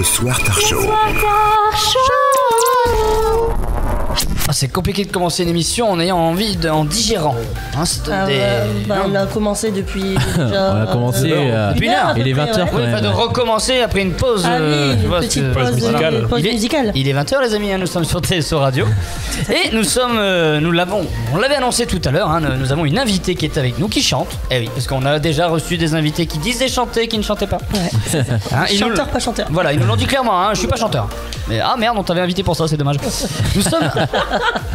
Le Soir Tar Show. C'est compliqué de commencer une émission en ayant envie en digérant. Hein, on a commencé depuis déjà. On a commencé depuis une heure. Il est 20h quand même. De recommencer après une pause. Petite pause musicale. Il est 20h les amis, hein, nous sommes sur TSO Radio. Et on l'avait annoncé tout à l'heure, hein, nous avons une invitée qui est avec nous, qui chante. Eh oui, parce qu'on a déjà reçu des invités qui disaient chanter, qui ne chantaient pas. Ouais. Hein, chanteur, pas chanteur. Voilà, ils nous l'ont dit clairement, hein, je suis pas chanteur. Mais merde, on t'avait invité pour ça, c'est dommage. Nous sommes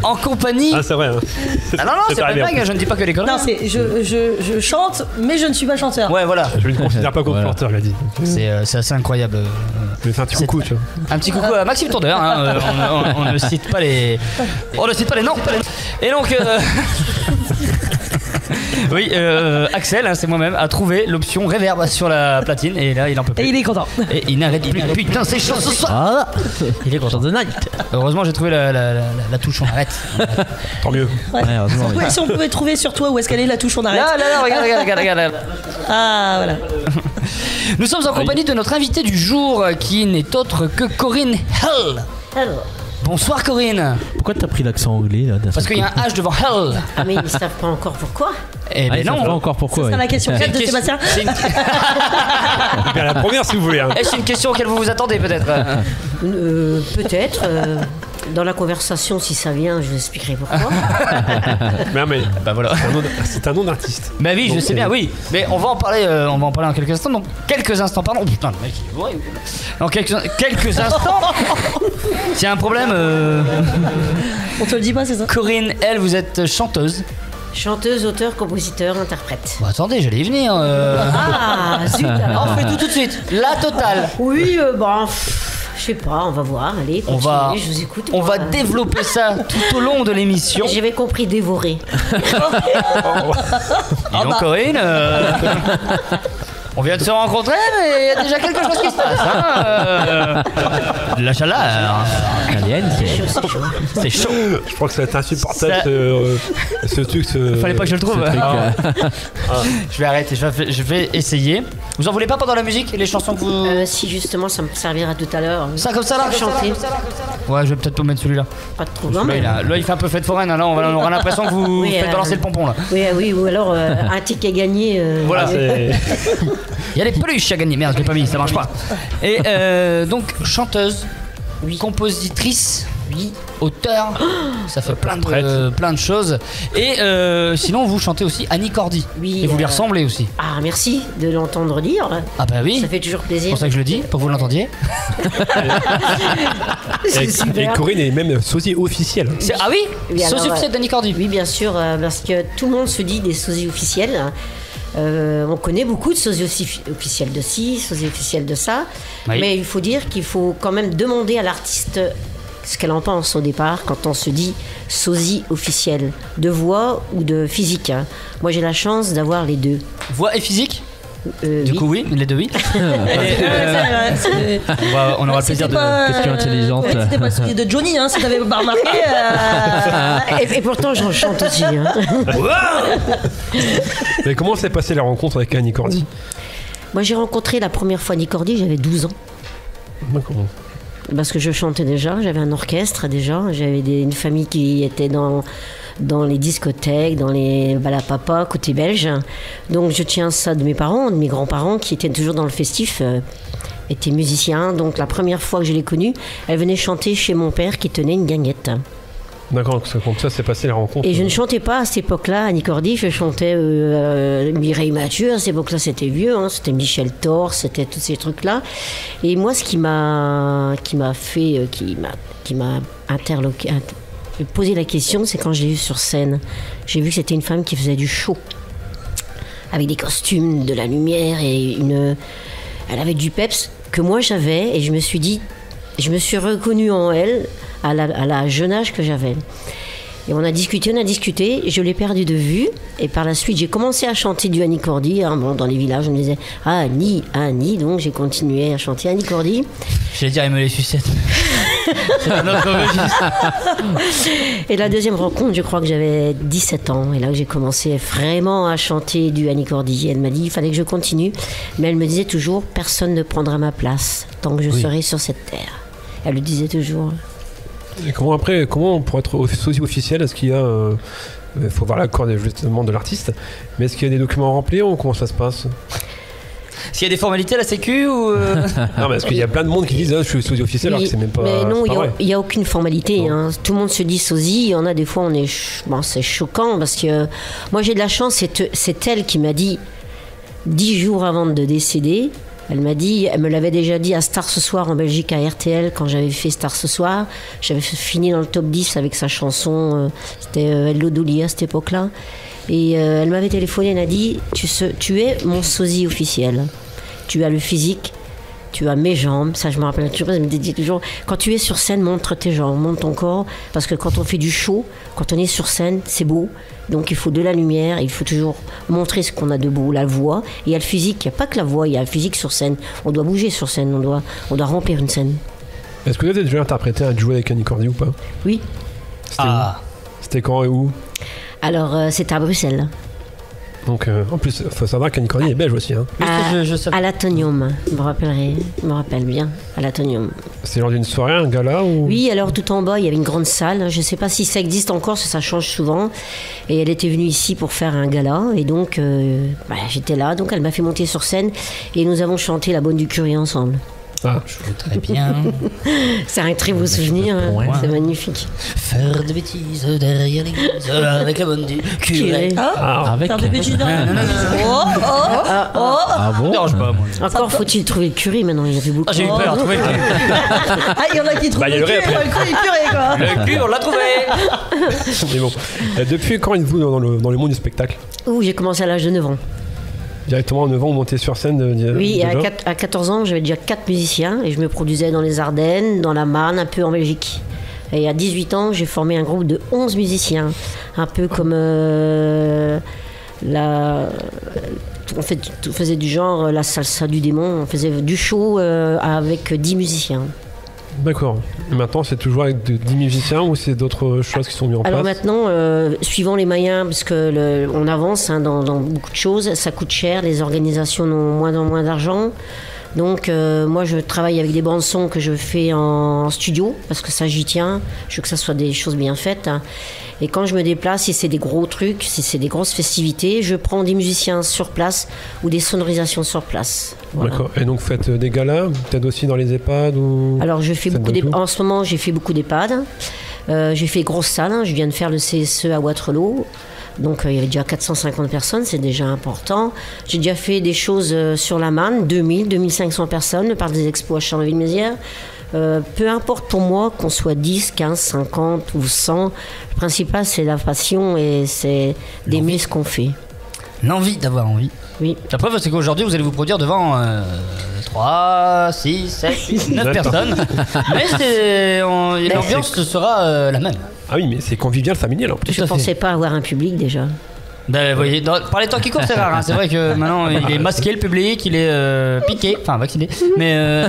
en compagnie. Ah, c'est vrai. Hein. Ah non, c'est pas une blague, je ne dis pas que les conneries. Non, c'est je chante, mais je ne suis pas chanteur. Ouais, voilà. Je ne me considère pas comme chanteur, il a dit. C'est assez incroyable. Mais c'est un petit coucou, tu vois. Un petit coucou à Maxime Tourdeur, hein, on ne cite pas les. On ne cite pas les noms. Et donc. Oui, Axel, hein, c'est moi-même, a trouvé l'option reverb sur la platine et là il en peut plus. Et il est content. Et il n'arrête plus. Putain, c'est chaud ce soir. Ah, il est content. Heureusement, j'ai trouvé la touche, on arrête. Tant mieux. Ouais. Si on pouvait trouver sur toi où est-ce qu'elle est la touche, on arrête. Là, regarde. Ah, voilà. Nous sommes en compagnie de notre invité du jour qui n'est autre que Corinne Hell. Bonsoir Corinne. pourquoi t'as pris l'accent anglais là, Parce qu'il y a un H devant Hell. Ah mais ils ne savent pas encore pourquoi. Eh ben non. Pas encore pourquoi. C'est la question 4 de Sébastien. Bien la première si vous voulez. Hein. Est-ce une question auquel vous vous attendez peut-être? Peut-être. Dans la conversation, si ça vient, je vous expliquerai pourquoi. mais bah voilà. C'est un nom d'artiste. Bah oui, je sais bien, oui. Mais on va en parler en quelques instants. Donc quelques instants, pardon. Oh, putain, le mec il est bourré. Dans quelques instants. S'il y a un problème. On te le dit pas, c'est ça? Corinne, elle, vous êtes chanteuse. Chanteuse, auteur, compositeur, interprète. Bah attendez, j'allais y venir. Ah zut alors. On fait tout de suite. La totale. Oui, je sais pas, on va voir. Allez, continuez, je vous écoute. On va développer ça tout au long de l'émission. J'avais compris dévorer. Dis donc, Corinne, on vient de se rencontrer, mais il y a déjà quelque chose qui se passe. Hein, la chaleur. C'est chaud. Je crois que ça va être insupportable ce truc. Fallait pas que je le trouve. Je vais arrêter, je vais essayer. Vous en voulez pas pendant la musique et les chansons que vous. Si justement, ça me servira tout à l'heure. Ça comme ça là. Chanter. Ouais, je vais peut-être pas mettre celui-là. Pas de trop. Là, il fait un peu fête foraine. Là, on aura l'impression que vous faites balancer le pompon là. Oui, ou alors un ticket gagné. Voilà. Il y a les peluches à gagner. Merde, je l'ai pas mis, ça marche pas. Et donc chanteuse, compositrice. Oui. Auteur, ça fait plein de choses. Et sinon, vous chantez aussi Annie Cordy. Oui. Et vous lui ressemblez aussi. Ah, merci de l'entendre dire. Ah bah oui. Ça fait toujours plaisir. C'est pour ça que je le dis, pour que vous l'entendiez. Et Corinne est même sosie officielle. Ah oui, sosie officielle d'Annie Cordy. Oui, bien sûr, parce que tout le monde se dit des sosies officielles. On connaît beaucoup de sosies officielles de ci, sosies officielles de ça. Oui. Mais il faut dire qu'il faut quand même demander à l'artiste ce qu'elle en pense au départ quand on se dit sosie officielle, de voix ou de physique. Moi j'ai la chance d'avoir les deux. Voix et physique du coup oui, les deux oui. On aura le plaisir de question intelligente. C'était pas celui de Johnny, si t'avais pas remarqué. Et pourtant j'en chante aussi. Mais comment s'est passée la rencontre avec Annie Cordy? Moi j'ai rencontré la première fois Annie Cordy, j'avais 12 ans. D'accord. Parce que je chantais déjà, j'avais un orchestre déjà, j'avais une famille qui était dans les discothèques, dans les balapapa côté belge. Donc je tiens ça de mes parents, de mes grands-parents qui étaient toujours dans le festif, étaient musiciens. Donc la première fois que je l'ai connue, elle venait chanter chez mon père qui tenait une guinguette. D'accord, comme ça s'est passé la rencontre. Et je ne chantais pas à cette époque-là, Annie Cordy, je chantais Mireille Mathieu, à cette époque-là c'était vieux, c'était Michel Thor, c'était tous ces trucs-là. Et moi ce qui m'a interloqué, posé la question, c'est quand je l'ai vue sur scène. J'ai vu que c'était une femme qui faisait du show, avec des costumes, de la lumière, et elle avait du peps que moi j'avais, et je me suis dit, je me suis reconnue en elle, à la jeune âge que j'avais. Et on a discuté, je l'ai perdu de vue, et par la suite j'ai commencé à chanter du Annie Cordy. Dans les villages on me disait Annie, donc j'ai continué à chanter Annie Cordy. J'allais dire, il me les sucettes. C'est un autre registre. Et la deuxième rencontre, je crois que j'avais 17 ans. Et là, j'ai commencé vraiment à chanter du Annie Cordy. Elle m'a dit qu'il fallait que je continue. Mais elle me disait toujours, personne ne prendra ma place tant que je serai sur cette terre. Elle le disait toujours. Et comment pour être sosie officiel, est-ce qu'il y a... Il faut voir l'accord justement de l'artiste, mais est-ce qu'il y a des documents à remplir ou comment ça se passe? S'il y a des formalités à la sécu ou... Non, mais est-ce qu'il y a plein de monde qui disent je suis sosie officiel alors que c'est même pas... Mais non, c'est pas vrai. il n'y a aucune formalité. Hein. Tout le monde se dit sosie. Il y en a des fois, c'est choquant parce que moi j'ai de la chance. C'est elle qui m'a dit 10 jours avant de décéder. Elle me l'avait déjà dit à Star ce soir en Belgique à RTL quand j'avais fait Star ce soir. J'avais fini dans le top 10 avec sa chanson, c'était Hello Dolly à cette époque-là. Et elle m'avait téléphoné, elle m'a dit tu es mon sosie officiel. Tu as le physique, tu as mes jambes, ça je me rappelle toujours, elle me dit toujours, quand tu es sur scène, montre tes jambes, montre ton corps, parce que quand on fait du show, quand on est sur scène, c'est beau. Donc il faut de la lumière, il faut toujours montrer ce qu'on a de beau, la voix. Et il y a le physique, il n'y a pas que la voix, il y a le physique sur scène. On doit bouger sur scène, on doit remplir une scène. Est-ce que vous avez déjà interprété un duo avec Annie Cordy ou pas? Oui. C'était quand et où? Alors c'était à Bruxelles. Donc en plus, il faut savoir qu'Annie Cordy est belge aussi. Hein. À l'Atonium, je me rappelle bien, à l'Atonium. C'est lors d'une soirée, un gala ou... Oui, alors tout en bas, il y avait une grande salle. Je ne sais pas si ça existe encore, parce que ça change souvent. Et elle était venue ici pour faire un gala. Et donc, j'étais là. Donc, elle m'a fait monter sur scène. Et nous avons chanté La Bonne du Curé ensemble. Ah, très bien. C'est un très beau souvenir. Ouais. C'est magnifique. Faire des bêtises derrière l'église avec la bonne du curé. Avec... Faire des bêtises. Ah bon? Dérange pas, moi. Encore faut-il trouver le curé maintenant. Il y a fait beaucoup. J'ai eu peur, trouver le curé. Ah, il y en a qui trouvent Bah, il y a le le cul, ré, le cul est curé, quoi. Le cul, on l'a trouvé. mais bon. Depuis quand êtes-vous dans le monde du spectacle? Ouh, j'ai commencé à l'âge de 9 ans. Directement à 9 ans, vous montez sur scène Oui, déjà à 14 ans, j'avais déjà 4 musiciens et je me produisais dans les Ardennes, dans la Marne, un peu en Belgique. Et à 18 ans, j'ai formé un groupe de 11 musiciens, un peu comme on faisait du genre la salsa du démon, on faisait du show avec 10 musiciens. D'accord. Et maintenant, c'est toujours avec 10 musiciens ou c'est d'autres choses qui sont mises en place? Alors maintenant, suivant les moyens, parce que on avance dans beaucoup de choses, ça coûte cher, les organisations ont moins en moins d'argent. Donc moi, je travaille avec des bandes son que je fais en studio, parce que ça, j'y tiens. Je veux que ça soit des choses bien faites. Hein. Et quand je me déplace, si c'est des gros trucs, si c'est des grosses festivités, je prends des musiciens sur place ou des sonorisations sur place. Voilà. D'accord. Et donc, vous faites des galas, peut-être aussi dans les EHPAD ou... Alors, je fais en ce moment, j'ai fait beaucoup d'EHPAD. J'ai fait grosse salle. Hein. Je viens de faire le CSE à Waterloo. Donc, il y avait déjà 450 personnes, c'est déjà important. J'ai déjà fait des choses sur la Marne, 2000, 2500 personnes, le parc des expos à Charleville-Mézières. Peu importe pour moi qu'on soit 10, 15, 50 ou 100. Le principal, c'est la passion et c'est d'aimer ce qu'on fait. L'envie d'avoir envie. Oui. La preuve, c'est qu'aujourd'hui, vous allez vous produire devant 3, 6, 7, 8, 9 personnes. Mais l'ambiance sera la même. Ah oui, mais c'est convivial, familial en plus. Je ne pensais pas avoir un public déjà. Ben, vous voyez, par les temps qui courent, c'est rare. Hein. C'est vrai que maintenant, il est masqué, le public, il est piqué, enfin vacciné. Mais.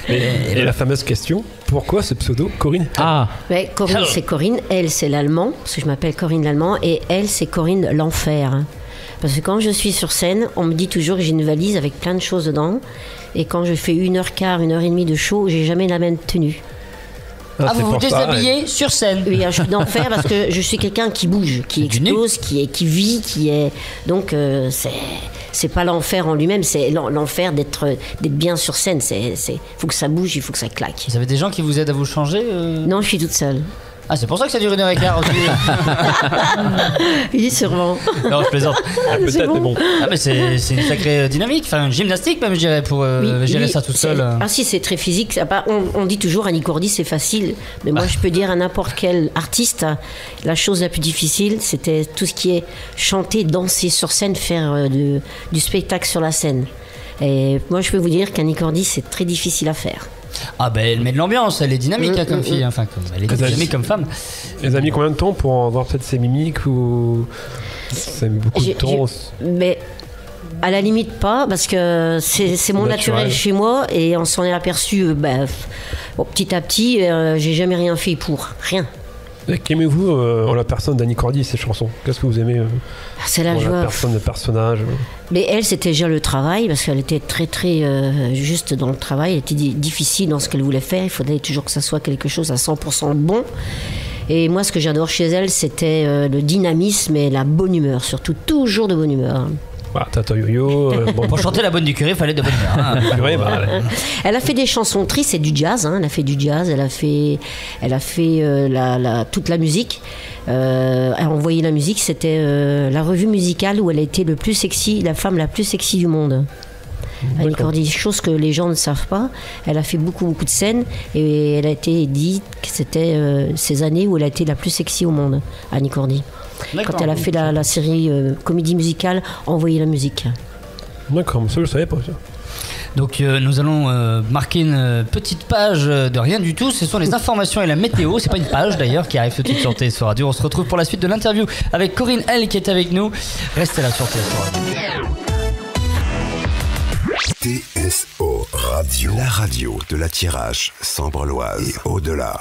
Et la fameuse question, pourquoi ce pseudo Corinne? Mais Corinne, c'est Corinne, elle, c'est l'allemand, parce que je m'appelle Corinne l'allemand, et elle, c'est Corinne l'enfer. Parce que quand je suis sur scène, on me dit toujours que j'ai une valise avec plein de choses dedans. Et quand je fais 1h15, 1h30 de show, j'ai jamais la même tenue. Ah, vous vous déshabillez sur scène? Oui, je suis d'enfer parce que je suis quelqu'un qui bouge, qui explose, qui vit, qui est... Donc, c'est pas l'enfer en lui-même, c'est l'enfer d'être bien sur scène. Faut que ça bouge, il faut que ça claque. Vous avez des gens qui vous aident à vous changer Non, je suis toute seule. Ah, c'est pour ça que ça dure 1h15 aussi. Oui, sûrement. Non, je plaisante. Peut-être, mais bon. Ah, mais c'est une sacrée dynamique, enfin une gymnastique même, je dirais, pour gérer ça tout seul. Ah si, c'est très physique. On dit toujours Annie Cordy, c'est facile. Mais moi, je peux dire à n'importe quel artiste, la chose la plus difficile, c'était tout ce qui est chanter, danser sur scène, faire du spectacle sur la scène. Et moi, je peux vous dire qu'Annie Cordy, c'est très difficile à faire. Ah ben elle met de l'ambiance, elle est dynamique comme fille, enfin elle est dynamique comme femme. Les amis, combien de temps pour voir peut-être ses mimiques ou c'est beaucoup de temps? Mais À la limite pas, parce que c'est mon naturel chez moi et on s'en est aperçu petit à petit. J'ai jamais rien fait pour rien. Qu'aimez-vous en la personne d'Annie Cordy et ses chansons? Qu'est-ce que vous aimez C'est la joie. La personne, le personnage. Mais elle, c'était déjà le travail, parce qu'elle était très très juste dans le travail. Elle était difficile dans ce qu'elle voulait faire. Il fallait toujours que ça soit quelque chose à 100% bon. Et moi, ce que j'adore chez elle, c'était le dynamisme et la bonne humeur, surtout toujours de bonne humeur. Tata Yo-Yo. Pour chanter la bonne du curé, il fallait de bonne humeur. Hein. Elle a fait des chansons tristes et du jazz. Elle a fait du jazz. Elle a fait toute la musique. Elle a envoyé la musique. C'était la revue musicale où elle a été le plus sexy, la femme la plus sexy du monde. Annie Cordy, chose que les gens ne savent pas. Elle a fait beaucoup de scènes et elle a été dite que c'était ces années où elle a été la plus sexy au monde, Annie Cordy. Quand elle a fait la série comédie musicale Envoyer la musique. D'accord, mais ça je ne savais pas. Donc nous allons marquer une petite page de rien du tout. Ce sont les informations et la météo. C'est pas une page d'ailleurs qui arrive tout de suite sur TSO Radio. On se retrouve pour la suite de l'interview avec Corinne L qui est avec nous. Restez là sur TSO Radio. TSO Radio, la radio de la Thiérache, Sambre-Loise et au-delà.